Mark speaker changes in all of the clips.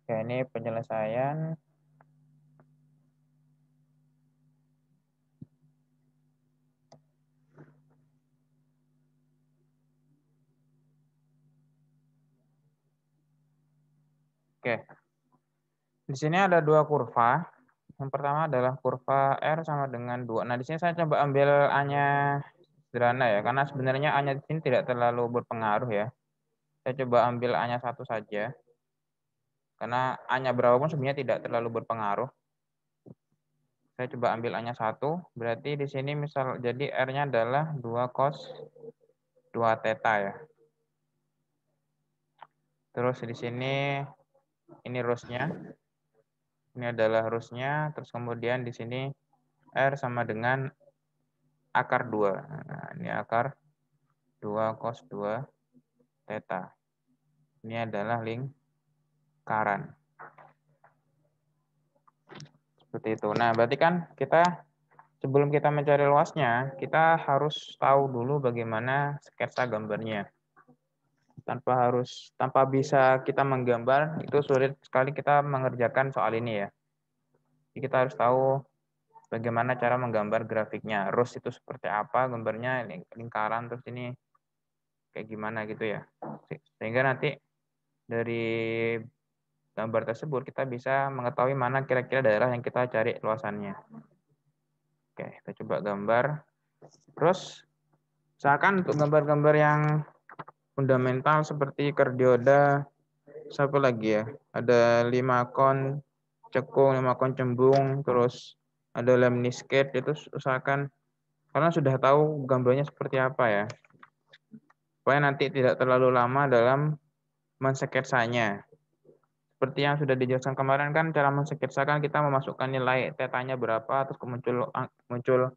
Speaker 1: Oke, ini penyelesaian. Oke, di sini ada dua kurva. Yang pertama adalah kurva R sama dengan 2. Nah, di sini saya coba ambil A-nya sederhana ya, karena sebenarnya A-nya di sini tidak terlalu berpengaruh ya. Saya coba ambil A-nya 1 saja, karena A-nya berapapun sebenarnya tidak terlalu berpengaruh. Saya coba ambil A-nya 1, berarti di sini misal jadi R-nya adalah 2 cos 2 theta ya. Terus di sini ini rules-nya. Ini adalah rules-nya, terus kemudian di sini R sama dengan akar 2. Nah, ini akar 2 cos 2 theta. Ini adalah lingkaran. Seperti itu. Nah, berarti kan kita sebelum kita mencari luasnya, kita harus tahu dulu bagaimana sketsa gambarnya. Tanpa bisa kita menggambar, itu sulit sekali kita mengerjakan soal ini ya. Jadi kita harus tahu bagaimana cara menggambar grafiknya. Rus itu seperti apa gambarnya, lingkaran, terus ini kayak gimana gitu ya. Sehingga nanti dari gambar tersebut kita bisa mengetahui mana kira-kira daerah yang kita cari luasannya. Oke, kita coba gambar. Terus, misalkan untuk gambar-gambar yang fundamental seperti kardioda, siapa lagi ya? Ada 5 kon cekung, 5 kon cembung, terus ada lemniscate, itu usahakan karena sudah tahu gambarnya seperti apa ya. Supaya nanti tidak terlalu lama dalam mensketsanya. Seperti yang sudah dijelaskan kemarin kan cara mensketsakan kita memasukkan nilai tetanya berapa, terus muncul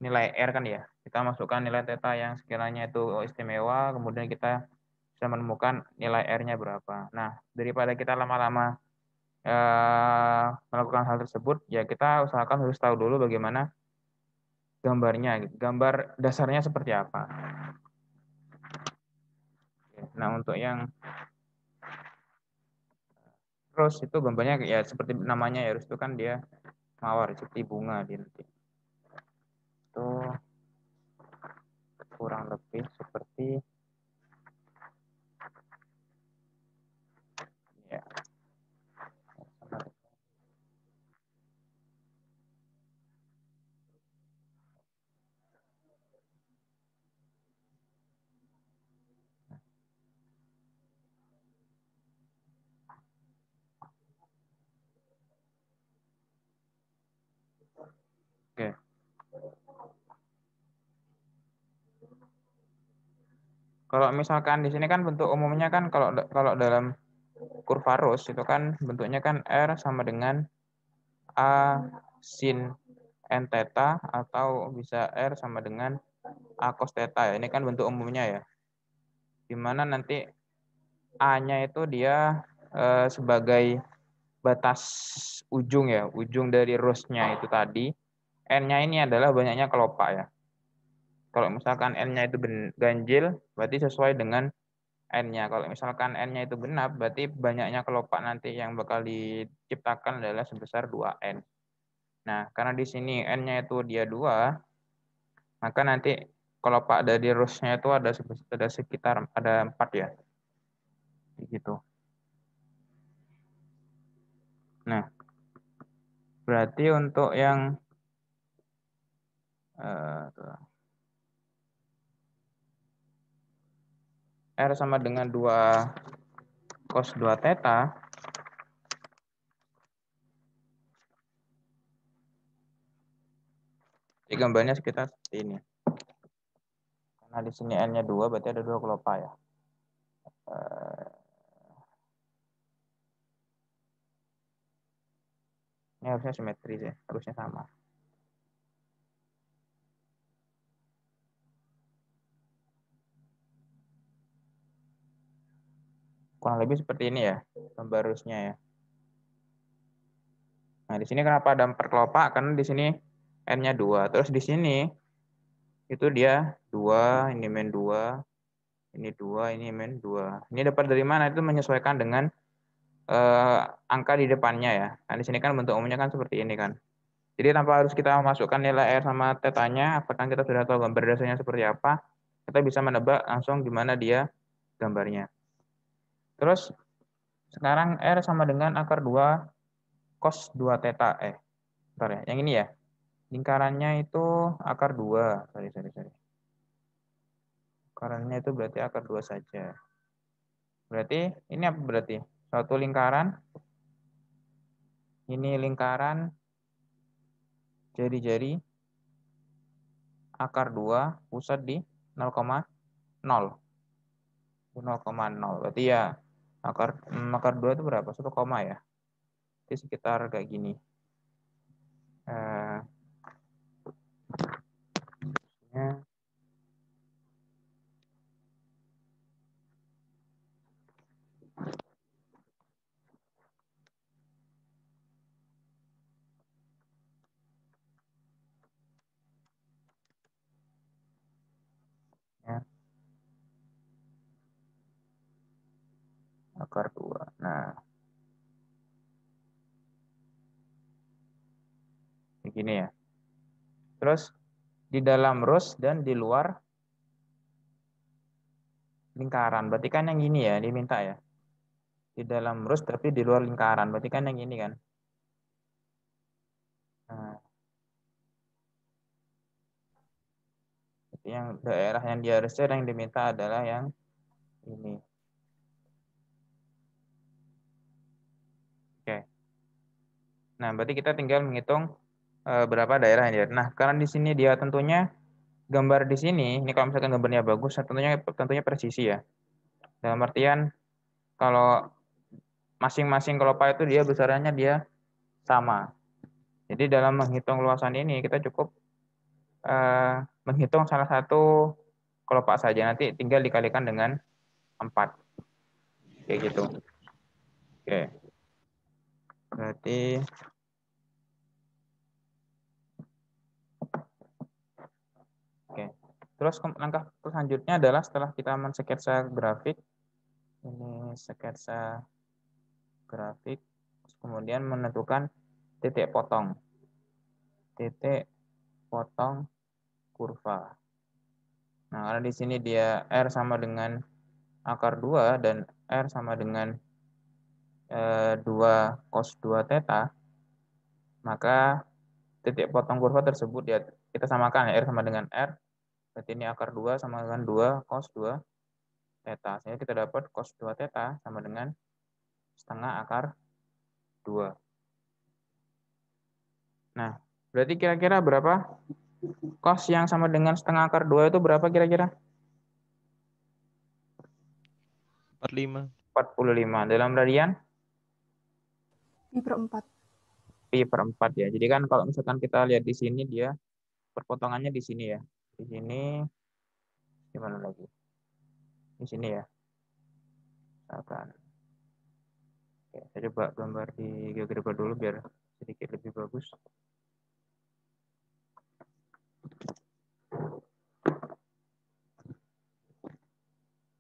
Speaker 1: nilai R kan ya. Kita masukkan nilai theta yang sekiranya itu istimewa, kemudian kita bisa menemukan nilai R-nya berapa. Nah, daripada kita lama-lama melakukan hal tersebut, ya kita usahakan harus tahu dulu bagaimana gambarnya, gambar dasarnya seperti apa. Nah, untuk yang terus itu gambarnya ya seperti namanya ya, itu kan dia mawar seperti bunga dia nanti. Itu kurang lebih seperti ya. Oke. Kalau misalkan di sini kan bentuk umumnya kan kalau dalam kurva Rose itu kan bentuknya kan R sama dengan A sin n theta atau bisa R sama dengan A cos theta ya. Ini kan bentuk umumnya ya. Dimana nanti A-nya itu dia sebagai batas ujung ya, ujung dari Rose-nya itu tadi. N-nya ini adalah banyaknya kelopak ya. Kalau misalkan N-nya itu ganjil, berarti sesuai dengan N-nya. Kalau misalkan N-nya itu genap, berarti banyaknya kelopak nanti yang bakal diciptakan adalah sebesar 2N. Nah, karena di sini N-nya itu dia 2, maka nanti kelopak dari Rose-nya itu ada sekitar ada 4 ya. Gitu. Nah, berarti untuk yang R sama dengan 2 cos 2 theta, jadi gambarnya sekitar seperti ini. Karena di sini N-nya 2, berarti ada 2 kelopak ya. Ini harusnya simetris ya, harusnya sama. Kurang lebih seperti ini ya, gambar harusnya ya. Nah, di sini kenapa ada 4 kelopak? Karena di sini N-nya 2. Terus di sini itu dia 2, ini min 2, ini 2, ini min 2. Ini dapat dari mana? Itu menyesuaikan dengan angka di depannya ya. Nah, di sini kan bentuk umumnya kan seperti ini kan. Jadi tanpa harus kita masukkan nilai R sama tetanya, apakah kita sudah tahu gambar dasarnya seperti apa, kita bisa menebak langsung gimana dia gambarnya. Terus sekarang R sama dengan akar 2 cos 2 theta. Bentar ya, yang ini ya. Lingkarannya itu akar 2. Sorry. Lingkarannya itu berarti akar 2 saja. Berarti ini apa berarti? Suatu lingkaran. Ini lingkaran jari-jari akar 2 pusat di 0,0. 0,0. Berarti ya akar 2 itu berapa? 1 koma ya. Jadi sekitar kayak gini. Ya. Akar 2. Nah, begini ya. Terus di dalam rus dan di luar lingkaran. Berarti kan yang ini ya diminta ya. Di dalam rus tapi di luar lingkaran. Berarti kan yang ini kan. Nah, yang daerah yang diharuskan yang diminta adalah yang ini. Oke. Nah, berarti kita tinggal menghitung berapa daerah yang dia. Nah, karena di sini dia tentunya gambar di sini, ini kalau misalkan gambarnya bagus, tentunya presisi ya. Dalam artian kalau masing-masing kelopak itu dia besarannya dia sama. Jadi dalam menghitung luasan ini kita cukup menghitung salah satu kelopak saja. Nanti tinggal dikalikan dengan 4. Kayak gitu. Oke. Berarti oke. Terus langkah selanjutnya adalah setelah kita mensketsa grafik, ini sketsa grafik, kemudian menentukan titik potong kurva. Nah, karena di sini dia R sama dengan akar 2 dan R sama dengan 2 cos 2 theta, maka titik potong kurva tersebut ya kita samakan ya, R sama dengan R, berarti ini akar 2 sama dengan 2 cos 2 theta. Sehingga kita dapat cos 2 theta sama dengan setengah akar 2. Nah, berarti kira-kira berapa cos yang sama dengan setengah akar 2 itu berapa kira-kira?
Speaker 2: 45.
Speaker 1: 45. Dalam radian?
Speaker 3: Pi per 4.
Speaker 1: Pi per 4 ya. Jadi kan kalau misalkan kita lihat di sini dia perpotongannya di sini ya. Di sini gimana lagi? Di sini ya. Misalkan. Oke, saya coba gambar di GeoGebra dulu biar sedikit lebih bagus.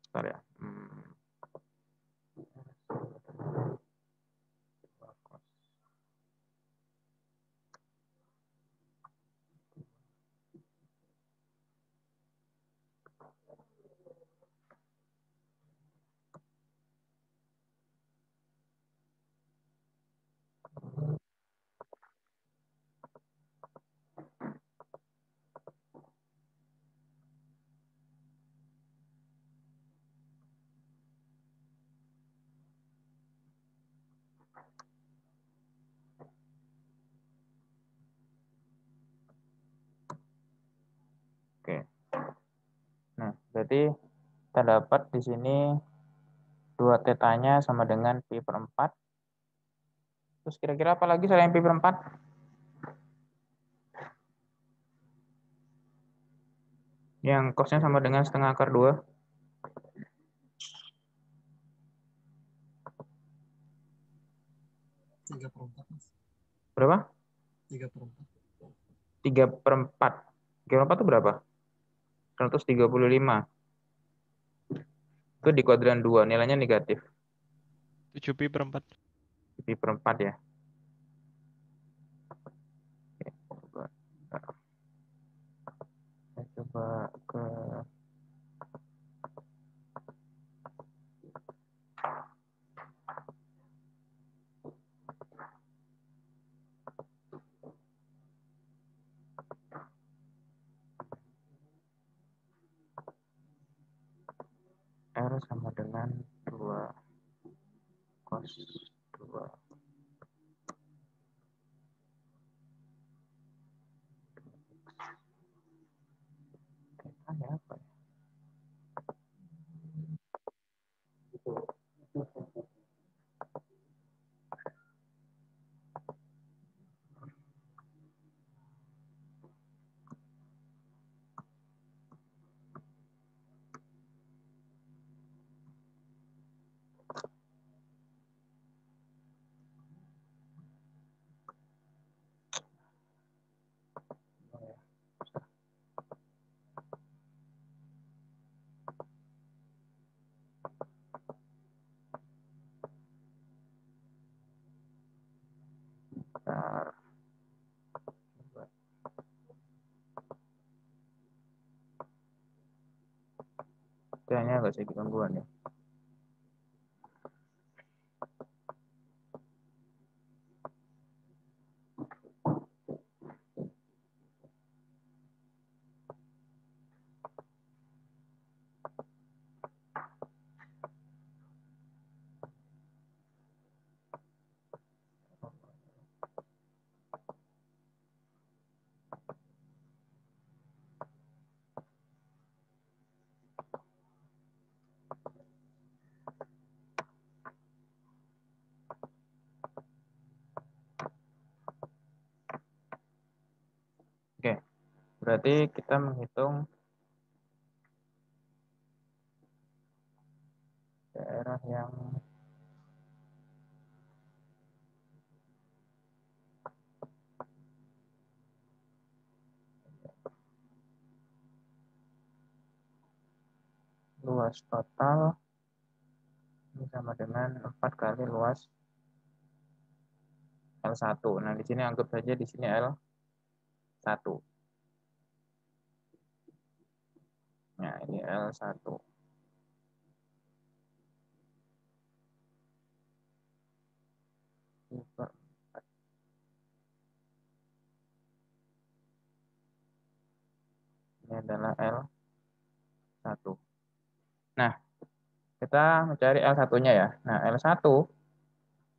Speaker 1: Bentar ya. Oke. Nah, berarti kita dapat di sini 2 tetanya sama dengan pi per 4. Terus kira-kira apa lagi selain pi per 4? Yang cosnya sama dengan setengah akar 2.
Speaker 4: 3/4.
Speaker 1: Berapa?
Speaker 4: 3/4.
Speaker 1: 3/4. 3/4 itu berapa? 135. Itu di kuadran 2, nilainya negatif.
Speaker 2: 7pi/4.
Speaker 1: Pi per 4 ya. Oke, saya coba ke R sama dengan 2 cos 2. Apa ya? Bentar. Kayaknya agak sedikit gangguan ya. Oke, berarti kita menghitung daerah yang luas total ini sama dengan 4 kali luas L1. Nah, di sini anggap saja di sini L1. Nah, ini L1. Ini adalah L1. Nah, kita mencari L1-nya ya. Nah, L1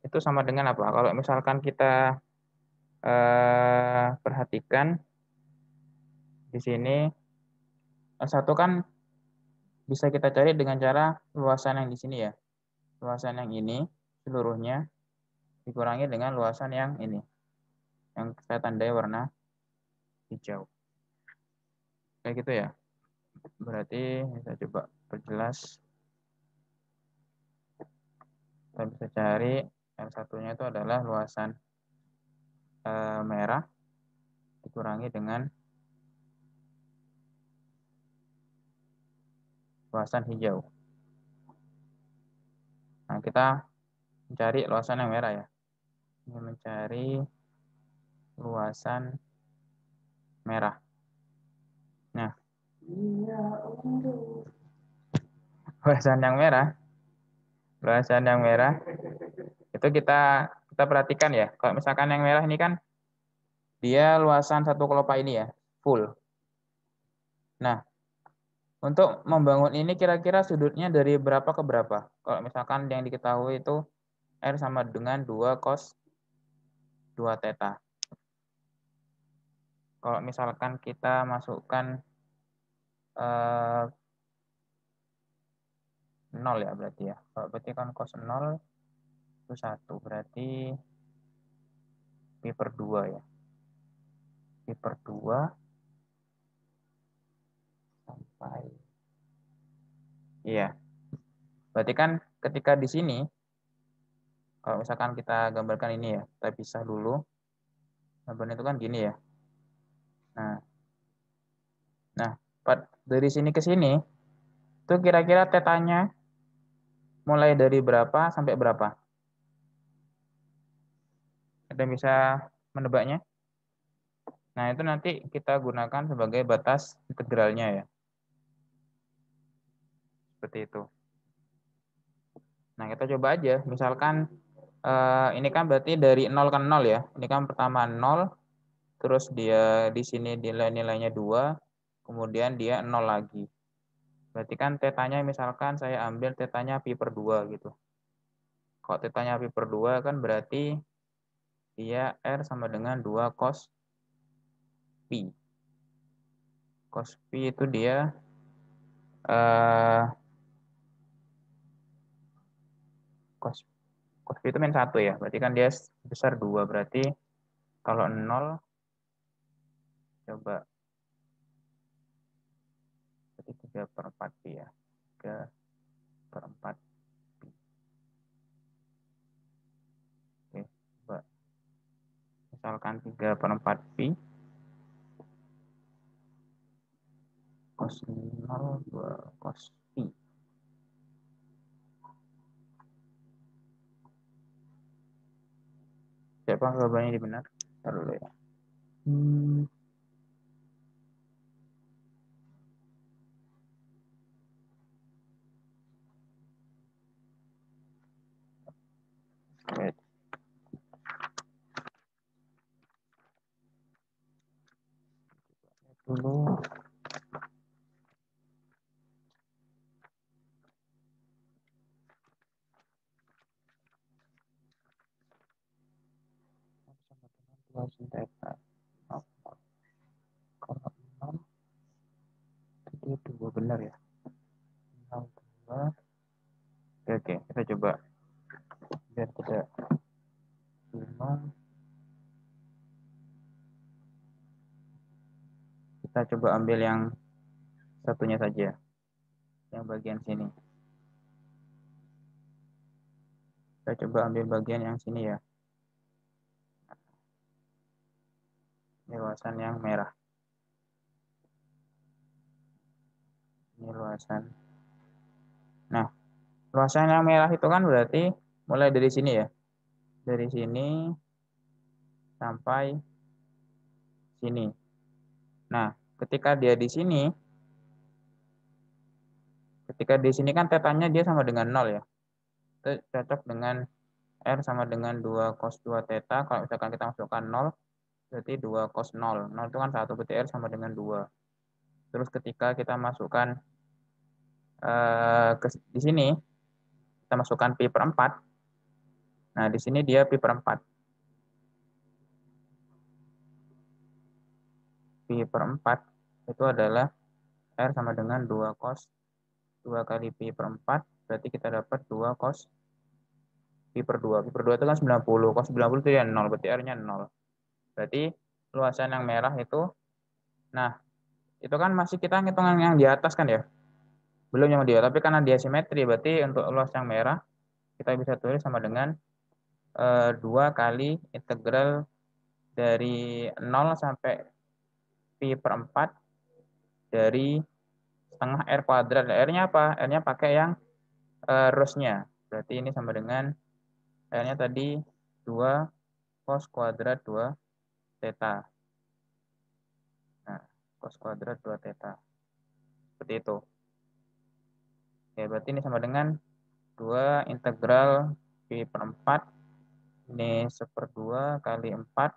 Speaker 1: itu sama dengan apa? Kalau misalkan kita perhatikan di sini L1 kan bisa kita cari dengan cara luasan yang di sini ya. Luasan yang ini seluruhnya dikurangi dengan luasan yang ini. Yang saya tandai warna hijau. Kayak gitu ya. Berarti saya coba perjelas. Kita bisa cari L1-nya itu adalah luasan merah dikurangi dengan luasan hijau. Nah, kita mencari luasan yang merah ya. Ini mencari luasan merah. Nah, luasan yang merah itu kita perhatikan ya. Kalau misalkan yang merah ini kan dia luasan satu kelopak ini ya, full. Nah, untuk membangun ini kira-kira sudutnya dari berapa ke berapa? Kalau misalkan yang diketahui itu R sama dengan 2 cos 2 theta. Kalau misalkan kita masukkan 0 ya berarti ya. Kalau berarti kan cos 0 itu 1. Berarti Pi per 2 ya. Pi per 2 sampai. Iya. Berarti kan ketika di sini, kalau misalkan kita gambarkan ini ya, kita pisah dulu. Gambarnya itu kan gini ya. Nah, dari sini ke sini, itu kira-kira tetanya mulai dari berapa sampai berapa? Ada bisa menebaknya? Nah, itu nanti kita gunakan sebagai batas integralnya ya. Seperti itu. Nah, kita coba aja. Misalkan ini kan berarti dari 0 ke 0 ya. Ini kan pertama 0, terus dia di sini nilainya 2, kemudian dia 0 lagi. Berarti kan tetanya misalkan saya ambil tetanya pi per 2 gitu. Kalau tetanya pi per 2 kan berarti dia R sama dengan 2 cos pi. Cos pi itu dia cos pi itu min 1 ya. Berarti kan dia besar 2. Berarti kalau 0 coba berarti 3 per 4 pi ya. 3 per 4 pi. Oke, coba misalkan 3 per 4 pi cos 0 2 cos pi. Siapa jawabannya ini benar? Ntar dulu ya. Wait. Dulu. Kalau 6 itu 2 benar ya. 6 2. Oke, kita coba biar tidak bingung. Kita coba ambil yang satunya saja, yang bagian sini. Kita coba ambil bagian yang sini ya. Ini luasan yang merah. Ini luasan. Nah, luasan yang merah itu kan berarti mulai dari sini ya. Dari sini sampai sini. Nah, ketika dia di sini, kan tetanya dia sama dengan 0 ya. Itu cocok dengan R sama dengan 2 cos 2 theta. Kalau misalkan kita masukkan 0, berarti 2 cos 0. 0 itu kan 1, berarti R sama dengan 2. Terus ketika kita masukkan di sini, kita masukkan pi per 4. Nah, di sini dia pi per 4. Pi per 4 itu adalah R sama dengan 2 cos 2 kali pi per 4. Berarti kita dapat 2 cos pi per 2. Pi per 2 itu kan 90. Cos 90 itu ya 0, berarti R-nya 0. Berarti luasan yang merah itu, nah, itu kan masih kita ngitung yang di atas kan ya. Belum yang di bawah, tapi karena dia simetri, berarti untuk luas yang merah, kita bisa tulis sama dengan 2 kali integral dari 0 sampai pi per 4 dari setengah R kuadrat. R-nya apa? R-nya pakai yang rosnya. Berarti ini sama dengan R-nya tadi 2 cos kuadrat 2 theta. Nah, cos kuadrat 2 theta. Seperti itu. Oke, berarti ini sama dengan 2 integral pi per 4. Ini 1/2 kali 4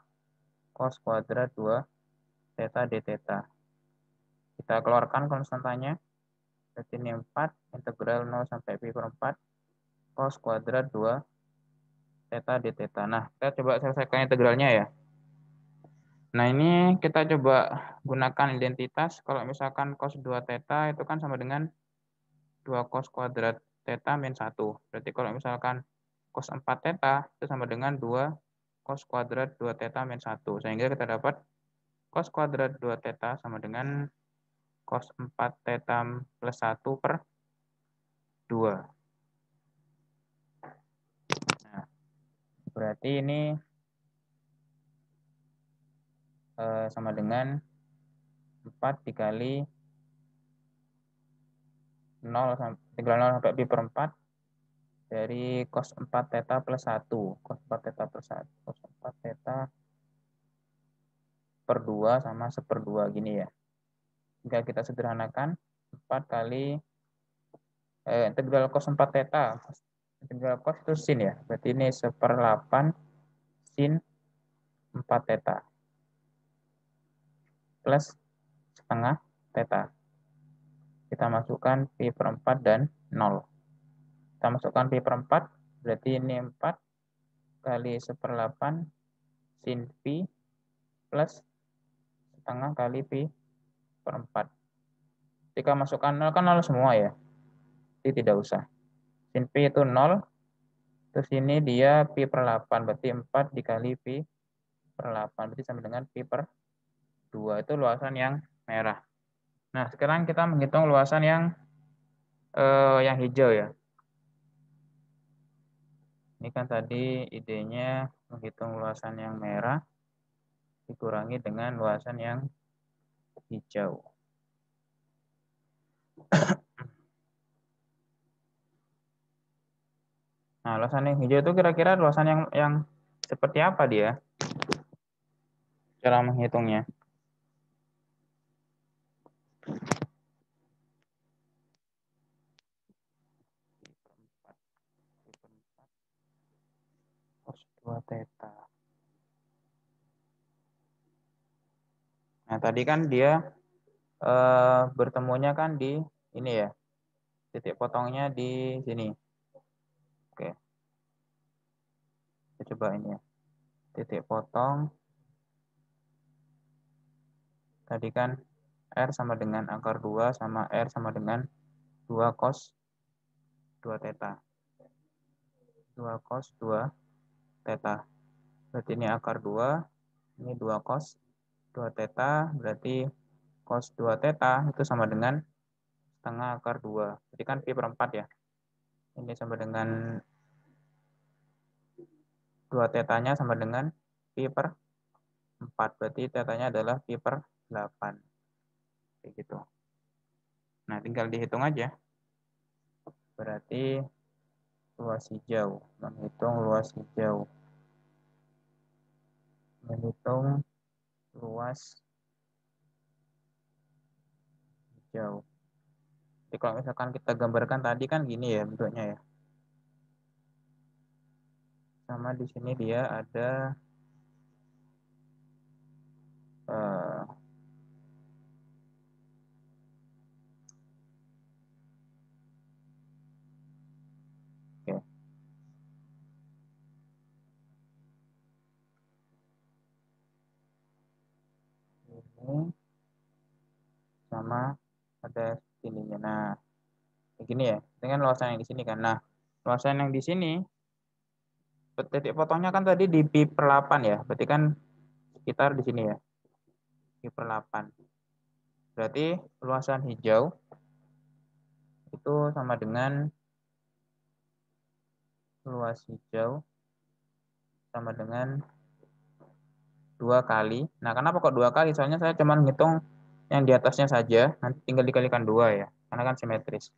Speaker 1: cos kuadrat 2 theta d theta. Kita keluarkan konstantanya. Berarti ini 4 integral 0 sampai pi per 4 cos kuadrat 2 theta d theta. Nah, kita coba selesaikan integralnya ya. Nah, ini kita coba gunakan identitas. Kalau misalkan cos 2 theta itu kan sama dengan 2 cos kuadrat theta min 1. Berarti kalau misalkan cos 4 theta itu sama dengan 2 cos kuadrat 2 theta min 1. Sehingga kita dapat cos kuadrat 2 theta sama dengan cos 4 theta plus 1 per 2. Nah, berarti ini sama dengan 4 dikali 0 sampai pi per 4 dari cos 4 theta plus 1. Cos 4 theta plus 1. Cos 4 theta per 2 sama 1/2 gini ya. Jika kita sederhanakan, 4 kali integral cos 4 theta. Integral cos itu sin ya. Berarti ini 1/8 sin 4 theta. Plus setengah theta. Kita masukkan pi per 4 dan 0. Kita masukkan pi per 4, berarti ini 4 kali 1/8 sin pi plus setengah kali pi per 4. Jika masukkan 0 kan 0 semua ya. Jadi tidak usah. Sin pi itu 0. Terus ini dia pi per 8. Berarti 4 dikali pi per 8. Berarti sama dengan pi per 2. Itu luasan yang merah. Nah, sekarang kita menghitung luasan yang hijau ya. Ini kan tadi idenya menghitung luasan yang merah dikurangi dengan luasan yang hijau. Nah, luasan yang hijau itu kira-kira luasan yang seperti apa dia? Cara menghitungnya. Cos 2 theta. Nah, tadi kan dia bertemunya kan di ini ya. Titik potongnya di sini. Oke. Kita coba ini ya. Titik potong. Tadi kan R sama dengan akar 2 sama R sama dengan 2 cos 2 theta. 2 cos 2 theta. Berarti ini akar 2, ini 2 cos 2 theta, berarti cos 2 theta itu sama dengan setengah akar 2. Jadi kan pi per 4 ya. Ini sama dengan 2 tetanya sama dengan pi per 4. Berarti tetanya adalah pi per 8. Kayak gitu. Nah, tinggal dihitung aja. Berarti luas hijau. Menghitung luas hijau. Menghitung luas hijau. Jadi kalau misalkan kita gambarkan tadi kan gini ya bentuknya ya. Sama di sini dia ada oke. Ini sama ada sininya. Nah, begini ya. Dengan luasan yang di sini kan. Nah, luasan yang di sini titik potongnya kan tadi di pi per 8 ya. Berarti kan sekitar di sini ya. Pi per 8. Berarti luasan hijau itu sama dengan luas hijau sama dengan 2 kali. Nah, kenapa kok 2 kali? Soalnya saya cuma ngitung yang di atasnya saja. Nanti tinggal dikalikan 2 ya. Karena kan simetris.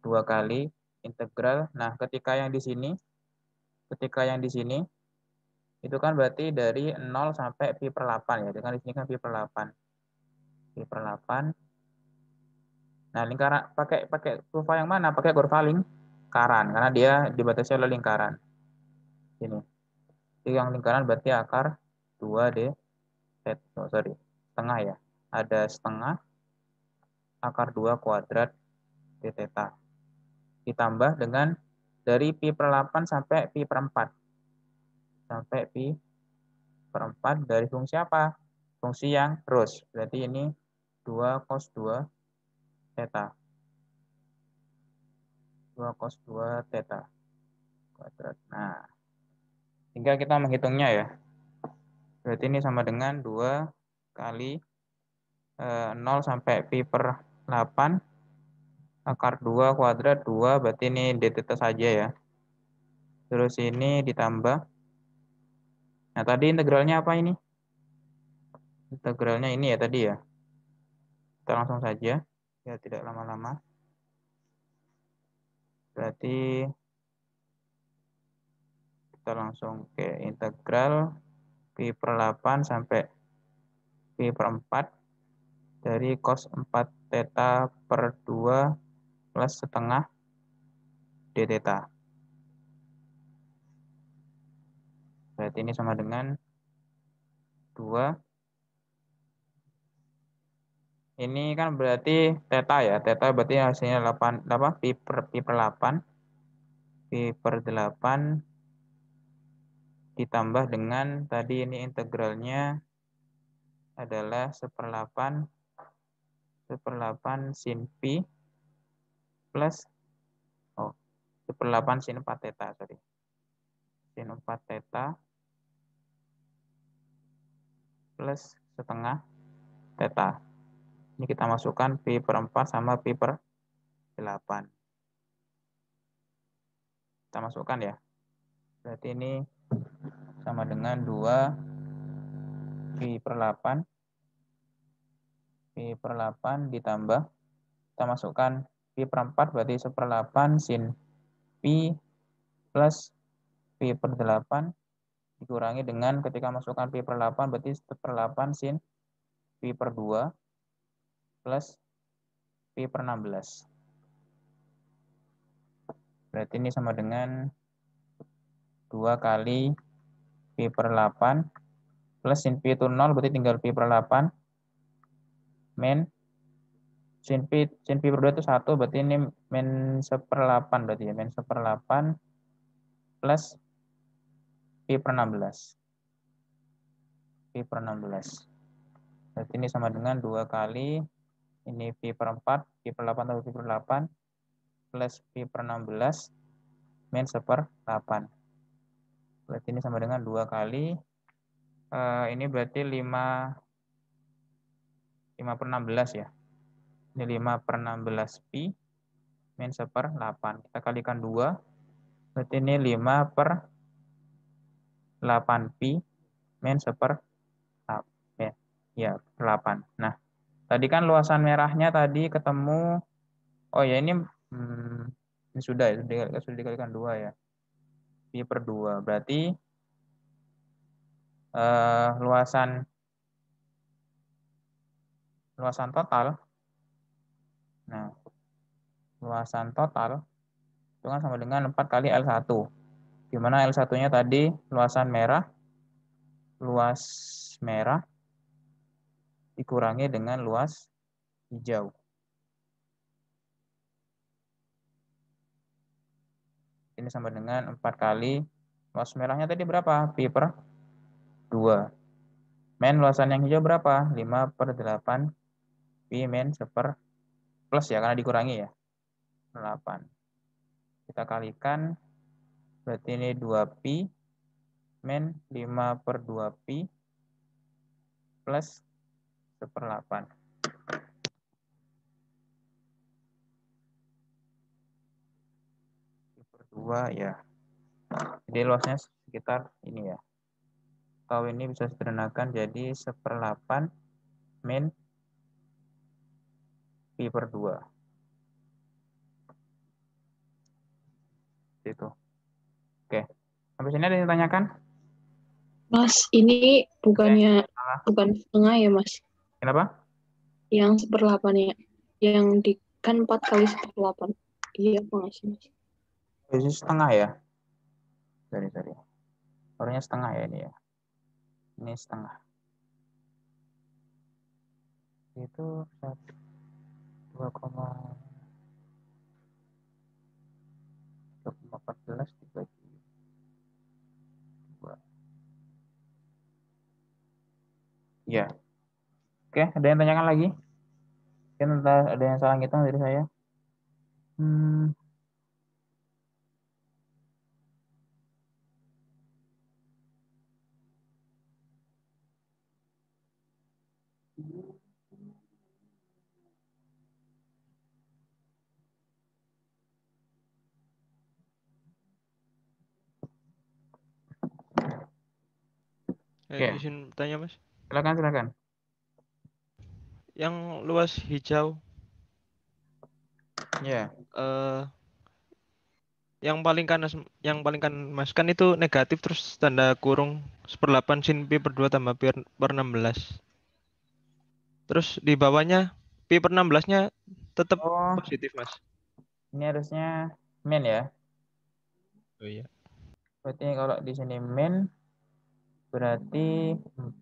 Speaker 1: 2 kali integral. Nah, ketika yang di sini itu kan berarti dari 0 sampai pi per 8 ya. Dengan di sini kan pi per 8. Pi per 8. Nah, lingkaran pakai kurva yang mana? Pakai kurva lingkaran karena dia dibatasi oleh lingkaran. Ini. Jadi yang lingkaran berarti akar 2D setengah ya. Ada setengah akar 2 kuadrat d theta. Ditambah dengan dari pi per 8 sampai pi per 4. Sampai pi per 4 dari fungsi apa? Fungsi yang terus. Berarti ini 2 cos 2 theta. 2 cos 2 theta kuadrat. Nah, tinggal kita menghitungnya ya. Berarti ini sama dengan 2 kali 0 sampai pi per 8 akar 2 kuadrat 2, berarti ini d theta saja ya. Terus ini ditambah. Nah, tadi integralnya apa ini? Integralnya ini ya tadi ya. Kita langsung saja, ya tidak lama-lama. Berarti Kita langsung ke integral pi per 8 sampai pi per 4 dari cos 4 theta per 2 plus setengah d theta. Berarti ini sama dengan 2. Ini kan berarti theta ya. Theta berarti hasilnya 8, pi per 8. Pi per 8 ditambah dengan tadi ini integralnya adalah 1/8 sin pi plus 1/8 sin 4 theta, sorry. Sin 4 theta plus setengah theta. Ini kita masukkan pi per 4 sama pi per 8. Kita masukkan ya. Berarti ini sama dengan 2 pi per 8. Pi per 8 ditambah, kita masukkan pi per 4 berarti 1/8 sin pi plus pi per 8 dikurangi dengan ketika masukkan pi per 8 berarti 1/8 sin pi per 2 plus pi per 16. Berarti ini sama dengan 2 kali pi per 8 plus sin pi itu 0 berarti tinggal pi per 8 min sin pi per 2 itu 1 berarti ini min 1/8 berarti ya, min 1/8 plus pi per 16. Pi per 16. Berarti ini sama dengan 2 kali ini pi per 4, pi per 8 tambah pi per 8 plus pi per 16 min 1/8. Berarti ini sama dengan 2 kali ini berarti 5/16 ya. Ini 5/16 pi min 1/8. Kita kalikan 2. Berarti ini 5/8 pi min 1/8. Ya, per 8. Nah, tadi kan luasan merahnya tadi ketemu, oh ya ini sudah dikalikan 2 ya. Pi per 2. Berarti luasan total. Nah, luasan total itu kan sama dengan 4 kali L1. Di mana L1-nya tadi luasan merah. Luas merah dikurangi dengan luas hijau. Ini sama dengan 4 kali luas merahnya tadi berapa? Pi per 2. Min luasan yang hijau berapa? 5/8 pi min 1 plus ya, karena dikurangi ya. 8. Kita kalikan, berarti ini 2 pi min 5/2 pi plus 1/8. Pi per 2 ya. Jadi luasnya sekitar ini ya. Atau ini bisa sederhanakan jadi 1/8 min pi per 2. Itu. Oke. Sampai sini ada yang ditanyakan?
Speaker 3: Mas, ini bukan setengah ya, Mas?
Speaker 1: Kenapa?
Speaker 3: Yang 1/8 ya. Yang di kan 4 kali 1/8. Iya, makasih, Mas.
Speaker 1: Ini setengah ya. Sorry. Orangnya setengah ya ini ya. Ini setengah. Itu 2,14 dibagi 2. Ya. Oke, ada yang tanyakan lagi? Mungkin ada yang salah ngitung dari saya. Oke.
Speaker 2: Izin tanya, Mas.
Speaker 1: Silakan.
Speaker 2: Yang luas hijau,
Speaker 1: Ya.
Speaker 2: yang paling kanan Mas kan itu negatif terus tanda kurung 1/8 sin pi per 2 tambah pi per 16. Terus di bawahnya pi per 16-nya tetap
Speaker 1: Oh,
Speaker 2: positif Mas.
Speaker 1: ini harusnya min ya.
Speaker 2: Oh iya.
Speaker 1: Berarti kalau di sini min berarti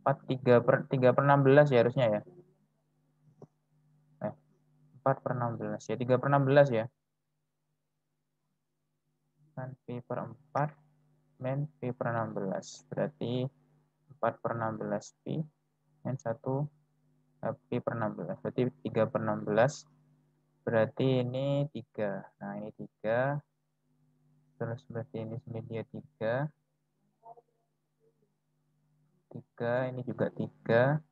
Speaker 1: 3 per 16 ya harusnya ya. 4 per 16 ya, 3 per 16 ya. Kan pi per 4 min pi per 16. Berarti 4 per 16 pi min 1 pi per 16. Berarti 3 per 16. Berarti ini 3. Nah, ini 3. Terus berarti ini sini dia 3. 3, ini juga 3.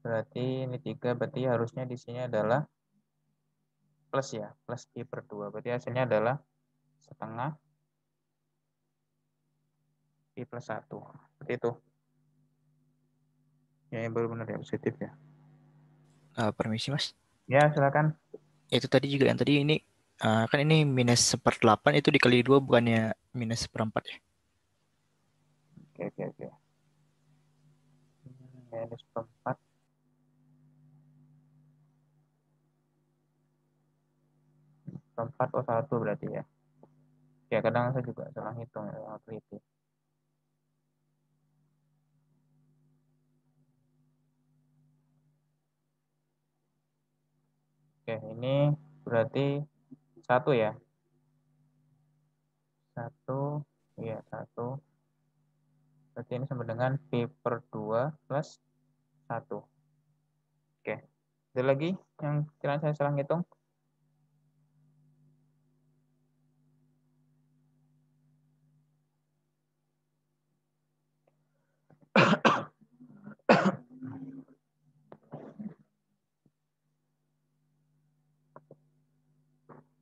Speaker 1: Berarti ini 3, berarti harusnya di sini adalah plus ya, plus pi per 2. Berarti hasilnya adalah setengah pi plus 1. Seperti itu. Ya, yang baru benar ya, positif ya.
Speaker 5: Permisi Mas.
Speaker 1: Ya, silakan.
Speaker 5: Itu tadi juga yang tadi ini kan ini minus 1/8 itu dikali 2 bukannya minus 1/4 ya?
Speaker 1: Oke. Minus 4. Perempat oh 1 berarti ya. Ya, kadang saya juga salah hitung ya, waktu itu. Oke, ini berarti 1 ya. 1, iya 1. Berarti ini sama dengan pi per 2 plus 1. Oke. Ada lagi yang kira saya salah hitung?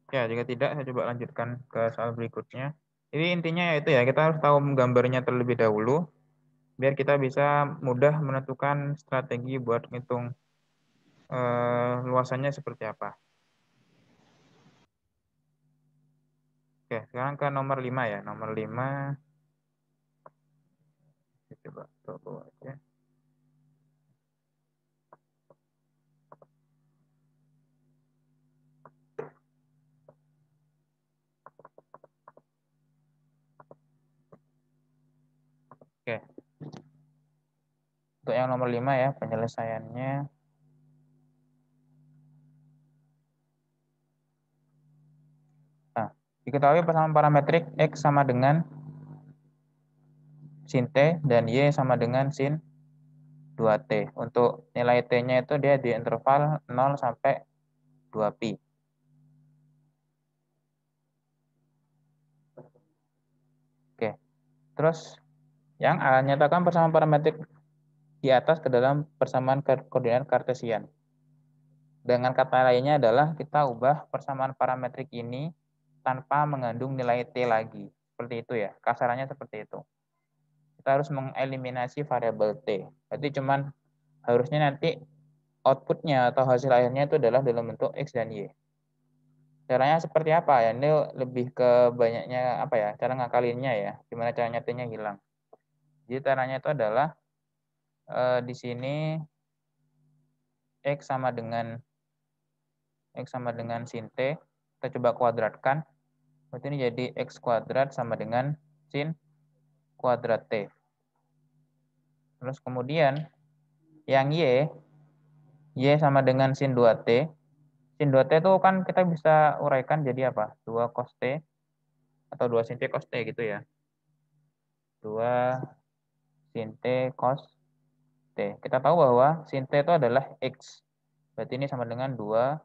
Speaker 1: Ya, jika tidak, saya coba lanjutkan ke soal berikutnya. Jadi intinya yaitu ya, kita harus tahu menggambarnya terlebih dahulu, biar kita bisa mudah menentukan strategi buat ngitung luasannya seperti apa. Oke, sekarang ke nomor 5 ya. Nomor 5, kita coba tunggu aja. Oke. Untuk yang nomor 5 ya, penyelesaiannya. Nah, diketahui persamaan parametrik X sama dengan sin T dan Y sama dengan sin 2T. Untuk nilai T-nya itu dia di interval 0 sampai 2pi. Oke. Terus yang A, nyatakan persamaan parametrik di atas ke dalam persamaan koordinat kartesian. Dengan kata lainnya adalah kita ubah persamaan parametrik ini tanpa mengandung nilai T lagi. Seperti itu ya, kasarannya seperti itu. Kita harus mengeliminasi variabel T. Berarti cuman harusnya nanti outputnya atau hasil akhirnya itu adalah dalam bentuk X dan Y. Caranya seperti apa ya? Ini lebih ke banyaknya apa ya? Cara ngakalinnya ya. Gimana caranya T-nya hilang. Jadi caranya itu adalah di sini X sama dengan sin T. Kita coba kuadratkan. Berarti ini jadi X kuadrat sama dengan sin kuadrat T. Terus kemudian yang Y sama dengan sin 2T. Sin 2T itu kan kita bisa uraikan jadi apa? 2 cos T atau 2 sin T cos T gitu ya. 2 sin T cos T. Kita tahu bahwa sin T itu adalah X. Berarti ini sama dengan 2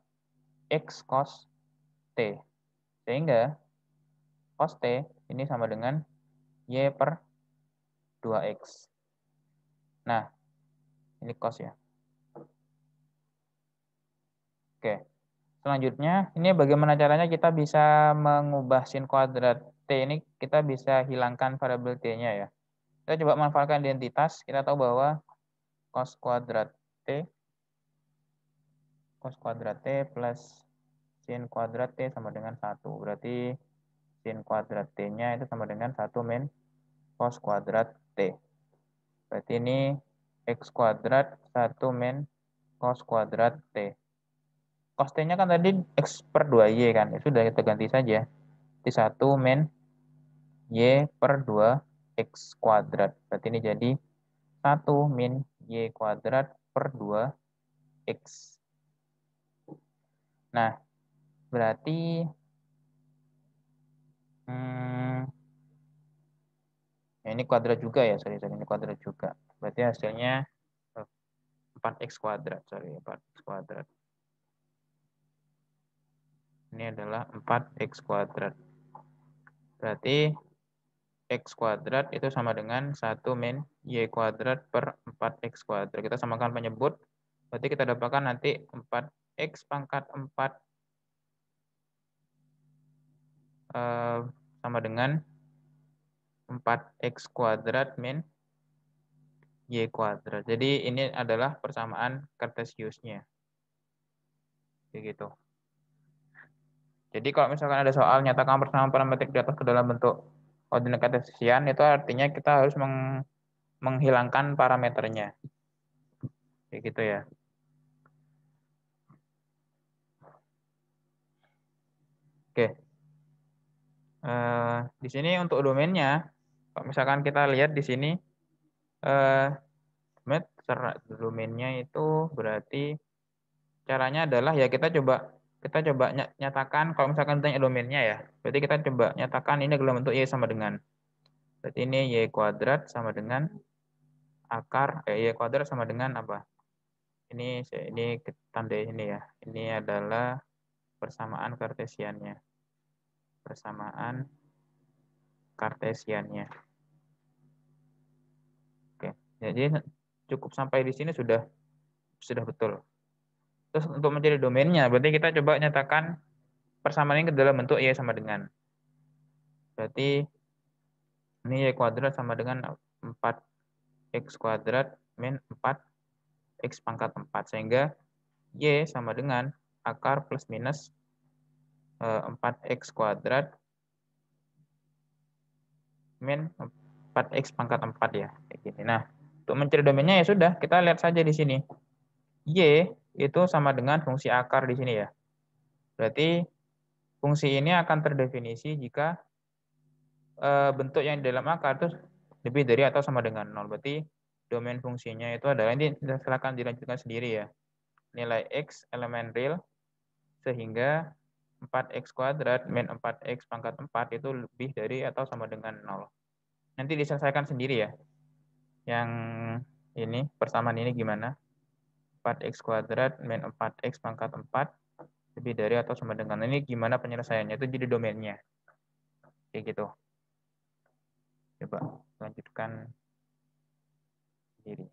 Speaker 1: X cos T. Sehingga cos T ini sama dengan Y per 2X. Nah, ini cos ya. Oke. Selanjutnya, ini bagaimana caranya kita bisa mengubah sin kuadrat T ini, kita bisa hilangkan variabel T-nya ya. Kita coba manfaatkan identitas, kita tahu bahwa cos kuadrat T plus sin kuadrat T sama dengan 1. Berarti sin kuadrat T-nya itu sama dengan 1 min cos kuadrat T. Berarti ini X kuadrat 1 min cos kuadrat T. Cos T-nya kan tadi X per 2Y kan. Itu sudah kita ganti saja. Di 1 min Y per 2 X kuadrat. Berarti ini jadi 1 min Y kuadrat per 2 X. Nah, berarti ini kuadrat juga ya, sorry, ini kuadrat juga. Berarti hasilnya 4x kuadrat, sorry, 4x kuadrat. Ini adalah 4x kuadrat. Berarti x kuadrat itu sama dengan 1 min y kuadrat per 4x kuadrat. Kita samakan penyebut, berarti kita dapatkan nanti 4x pangkat 4 sama dengan 4x kuadrat min y kuadrat. Jadi ini adalah persamaan Cartesiusnya. Begitu. Jadi kalau misalkan ada soal nyatakan persamaan parametrik di atas ke dalam bentuk koordinat Cartesian, itu artinya kita harus menghilangkan parameternya. Begitu ya. Oke. Di sini untuk domainnya, kalau misalkan kita lihat di sini, domainnya itu berarti caranya adalah ya kita coba nyatakan kalau misalkan ditanya domainnya ya, berarti kita coba nyatakan ini dalam bentuk y sama dengan, berarti ini y kuadrat sama dengan akar y kuadrat sama dengan apa? Ini tanda ini ya, ini adalah persamaan Cartesiannya, persamaan Cartesiannya. Oke, jadi cukup sampai di sini sudah betul. Terus untuk mencari domainnya, berarti kita coba nyatakan persamaan ini ke dalam bentuk y sama dengan. Berarti ini y kuadrat sama dengan 4x kuadrat min 4x pangkat 4. Sehingga y sama dengan akar plus minus 4x kuadrat min 4x pangkat 4 ya. Kayak gini. Nah, untuk mencari domainnya ya sudah, kita lihat saja di sini. Y itu sama dengan fungsi akar di sini ya. Berarti fungsi ini akan terdefinisi jika bentuk yang di dalam akar itu lebih dari atau sama dengan 0. Berarti domain fungsinya itu adalah, ini silakan dilanjutkan sendiri ya. Nilai X elemen real sehingga 4x kuadrat min 4x pangkat 4 itu lebih dari atau sama dengan 0. Nanti diselesaikan sendiri ya. Yang ini, persamaan ini gimana? 4x kuadrat min 4x pangkat 4 lebih dari atau sama dengan. Ini gimana penyelesaiannya? Itu jadi domainnya. Kayak gitu. Coba lanjutkan sendiri.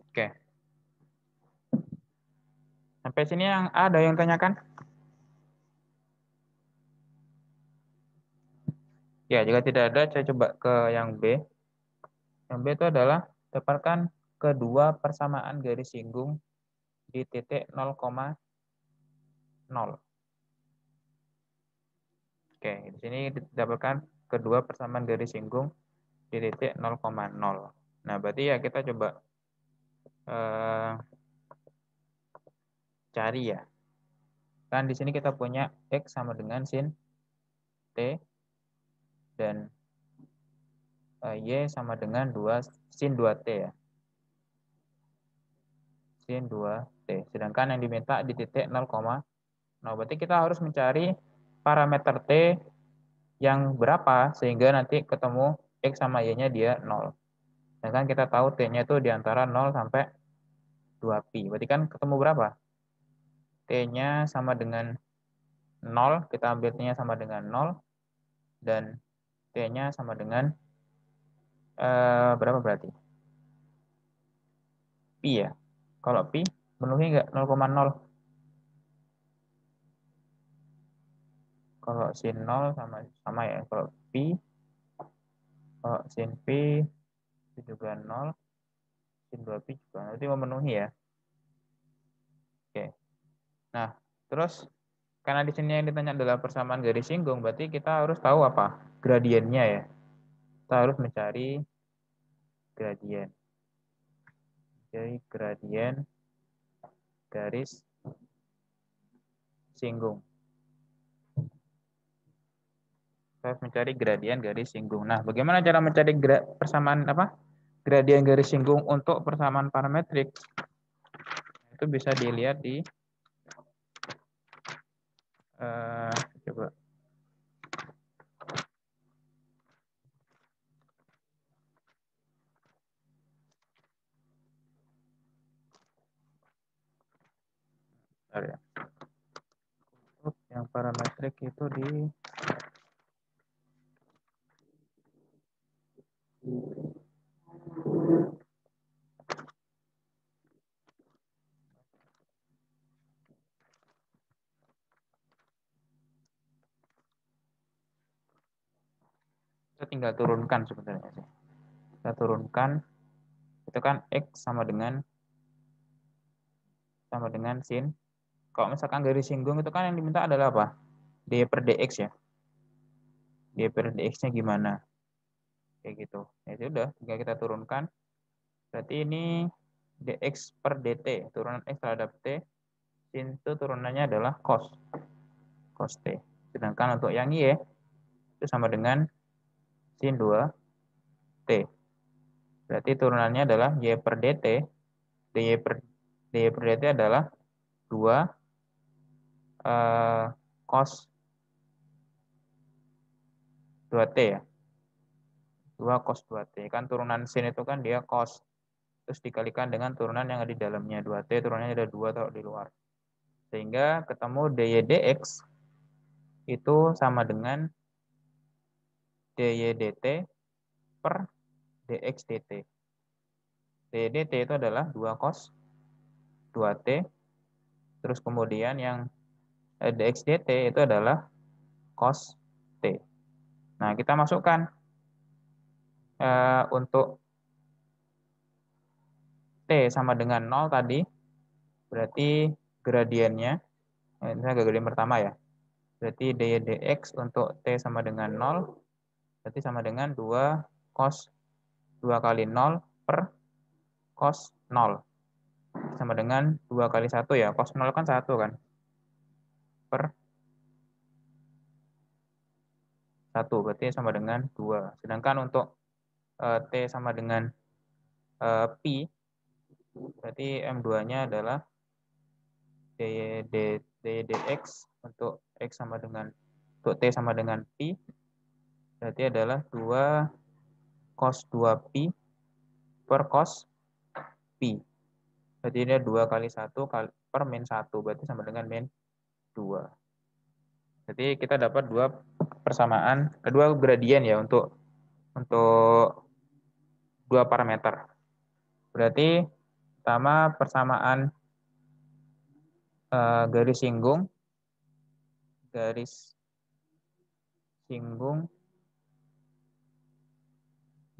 Speaker 1: Oke. Sampai sini yang ada yang tanyakan? Ya, jika tidak ada, saya coba ke yang B. Yang B itu adalah dapatkan kedua persamaan garis singgung di titik 0,0. Oke, di sini didapatkan kedua persamaan garis singgung di titik 0,0. Nah, berarti ya kita coba cari ya. Kan di sini kita punya X sama dengan sin T dan Y sama dengan sin 2T ya. Sin 2T. Sedangkan yang diminta di titik 0,0. Berarti kita harus mencari parameter T yang berapa sehingga nanti ketemu X sama Y-nya dia 0. Sedangkan kita tahu T-nya itu di antara 0 sampai 2pi. Berarti kan ketemu berapa? T-nya sama dengan 0, kita ambil T-nya sama dengan 0, dan T-nya sama dengan berapa berarti? Pi ya. Kalau pi memenuhi nggak 0,0? Kalau sin 0 sama ya. Kalau sin pi itu juga 0, sin 2pi juga. Nanti memenuhi ya. Oke. Nah, terus karena di sini yang ditanya adalah persamaan garis singgung, berarti kita harus tahu apa? Gradiennya ya. Kita harus mencari gradien. Jadi gradien garis singgung. Kita harus mencari gradien garis singgung. Nah, bagaimana cara mencari persamaan apa? Gradien garis singgung untuk persamaan parametrik? Itu bisa dilihat di coba. Bentar ya. Yang parametrik itu di kita tinggal turunkan sebenarnya sih. Kita turunkan itu kan X sama dengan sin. Kalau misalkan garis singgung itu kan yang diminta adalah apa? D per dx ya. D per dx-nya gimana? Kayak gitu. Ya sudah, tinggal kita turunkan. Berarti ini dx per dt, turunan x terhadap t, sin itu turunannya adalah cos t. Sedangkan untuk yang y itu sama dengan sin 2t. Berarti turunannya adalah y per dt, dy per dt adalah 2 cos 2t ya. 2 cos 2t. Kan turunan sin itu kan dia cos. Terus dikalikan dengan turunan yang ada di dalamnya. 2t turunannya ada 2 taruh di luar. Sehingga ketemu dy dx itu sama dengan dy dt per dx dt. Dy dt itu adalah 2 cos 2t. Terus kemudian yang dx dt itu adalah cos t. Nah, kita masukkan untuk t sama dengan 0 tadi, berarti gradiennya, ini gradien pertama ya, berarti dy dx untuk t sama dengan 0, berarti sama dengan 2 cos 2 kali 0 per cos 0. Sama dengan 2 kali 1 ya, cos 0 kan 1 kan, per 1, berarti sama dengan 2. Sedangkan untuk t sama dengan pi, berarti M2-nya adalah dy dx untuk x sama dengan, untuk t sama dengan pi, berarti adalah 2 cos 2pi per cos pi. Berarti ini 2 kali 1 per min 1, berarti sama dengan min 2. Jadi kita dapat dua persamaan, kedua gradien ya untuk dua parameter. Berarti pertama persamaan garis singgung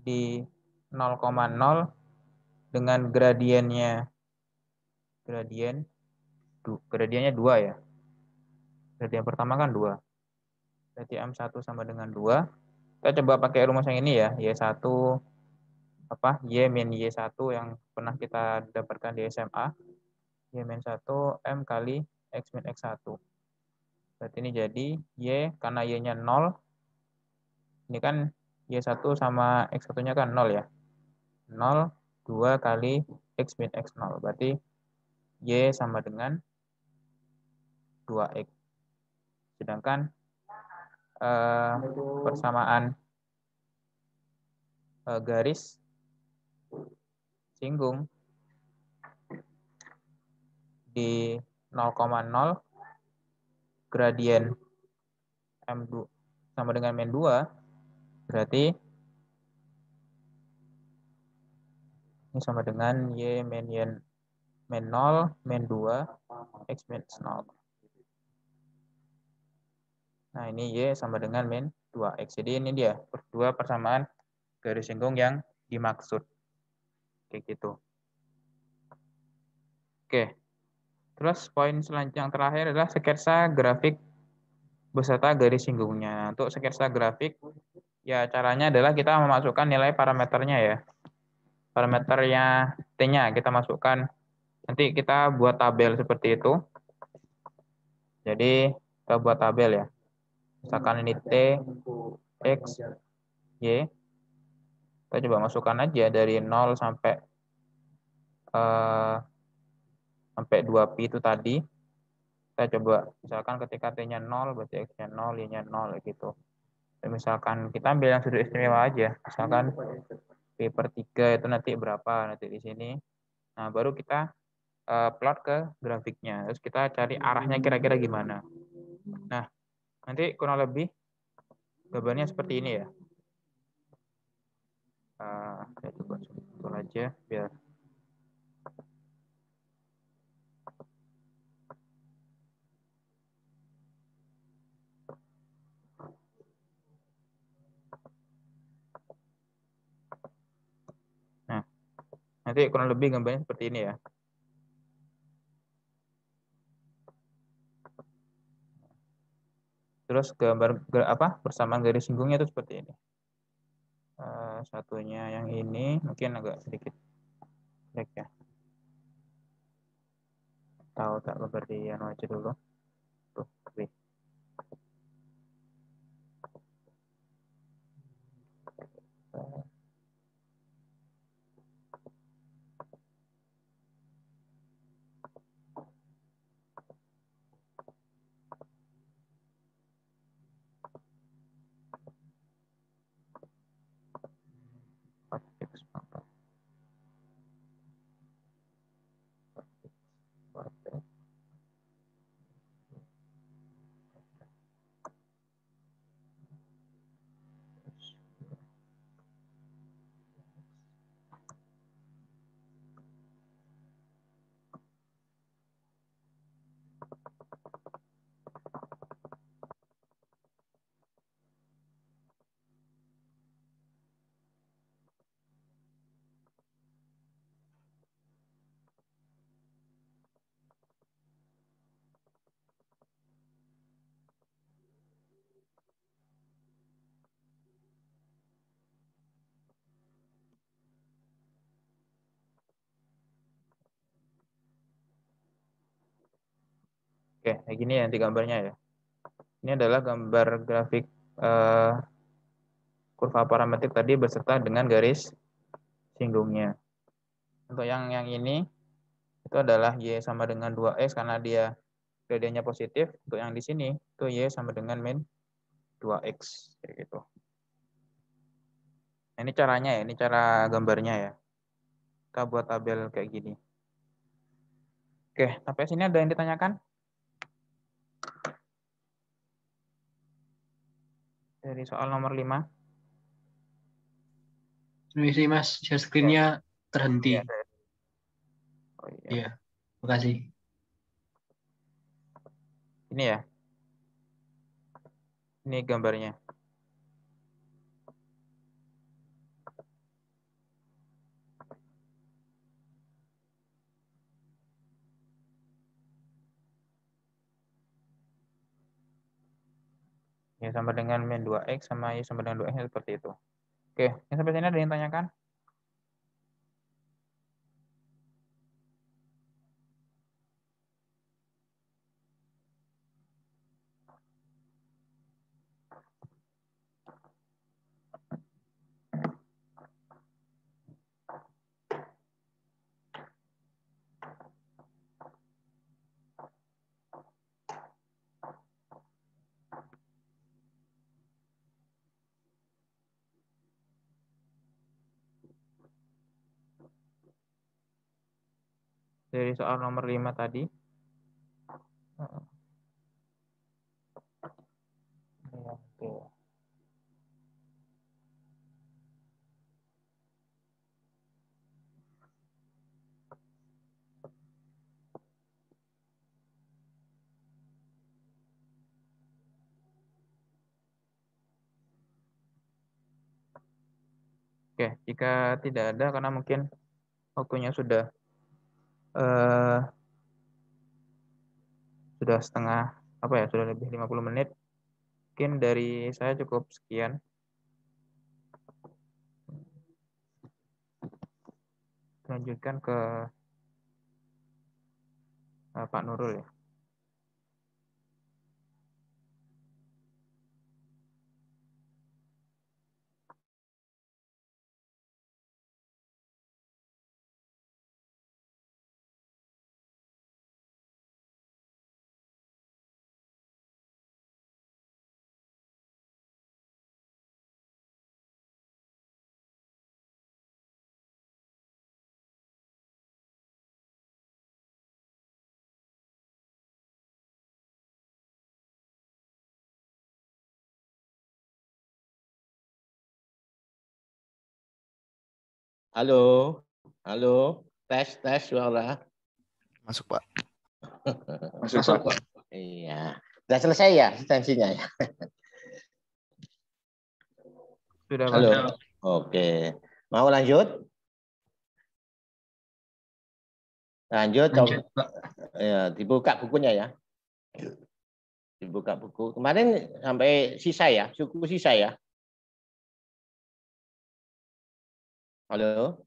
Speaker 1: di 0,0 dengan gradiennya gradiennya 2 ya. Gradien pertama kan 2. Berarti M1 sama dengan 2. Kita coba pakai rumus yang ini ya, Y1 Y min Y1 yang pernah kita dapatkan di SMA. Y min 1 M kali X min X1. Berarti ini jadi Y, karena Y-nya 0, ini kan Y1 sama X1-nya kan 0 ya. 0, 2 kali X min X0. Berarti Y sama dengan 2X. Sedangkan persamaan garis singgung di 0,0 gradien M2 sama dengan min 2, berarti ini sama dengan Y min 0, min 2, X min 0. Nah, ini Y sama dengan min 2X. Jadi ini dia, dua persamaan garis singgung yang dimaksud. Kayak gitu. Oke. Terus poin selanjutnya yang terakhir adalah sketsa grafik beserta garis singgungnya. Untuk sketsa grafik, ya caranya adalah kita memasukkan nilai parameternya ya. Parameternya T-nya kita masukkan. Nanti kita buat tabel seperti itu. Jadi kita buat tabel ya. Misalkan ini T, X, Y. Kita coba masukkan aja dari 0 sampai 2pi itu tadi. Kita coba misalkan ketika T-nya 0 berarti X-nya 0, Y-nya 0 gitu. Dan misalkan kita ambil yang sudut istimewa aja. Misalkan P per 3 itu nanti berapa nanti di sini. Nah, baru kita plot ke grafiknya. Terus kita cari arahnya kira-kira gimana. Nah, nanti kurang lebih gambarnya seperti ini ya. Saya coba contoh aja biar nah, nanti kurang lebih gambarnya seperti ini ya. Terus gambar persamaan garis singgungnya itu seperti ini. Satunya yang ini mungkin agak sedikit jelek ya. Tahu tak gambar di yang aja dulu. Tuh, oke. Oke, kayak gini ya nanti gambarnya ya. Ini adalah gambar grafik kurva parametrik tadi beserta dengan garis singgungnya. Untuk yang ini itu adalah Y sama dengan 2X karena dia gradiennya positif. Untuk yang di sini itu Y sama dengan min 2X kayak gitu. Nah, ini caranya ya, ini cara gambarnya ya. Kita buat tabel kayak gini. Oke, sampai sini ada yang ditanyakan? Dari soal nomor 5.
Speaker 4: Permisi Mas, share screen-nya terhenti.
Speaker 1: Iya. Oh iya.
Speaker 4: Iya, makasih.
Speaker 1: Ini ya. Ini gambarnya. Y sama dengan min 2X sama Y sama dengan 2X seperti itu. Oke, yang sampai sini ada yang tanyakan? Dari soal nomor 5 tadi. Oke. Oke, jika tidak ada karena mungkin waktunya sudah Sudah sudah lebih 50 menit. Mungkin dari saya cukup sekian. Lanjutkan ke Pak Nurul ya.
Speaker 6: Halo, halo, tes suara.
Speaker 5: Masuk, Pak.
Speaker 4: Masuk, Pak.
Speaker 6: Iya, sudah selesai ya asistensinya ya.
Speaker 1: Sudah, Pak.
Speaker 6: Halo, oke, mau lanjut? Lanjut,
Speaker 4: Pak.
Speaker 6: ya, dibuka bukunya ya. Dibuka buku. Kemarin sampai sisa ya, suku sisa ya. Halo.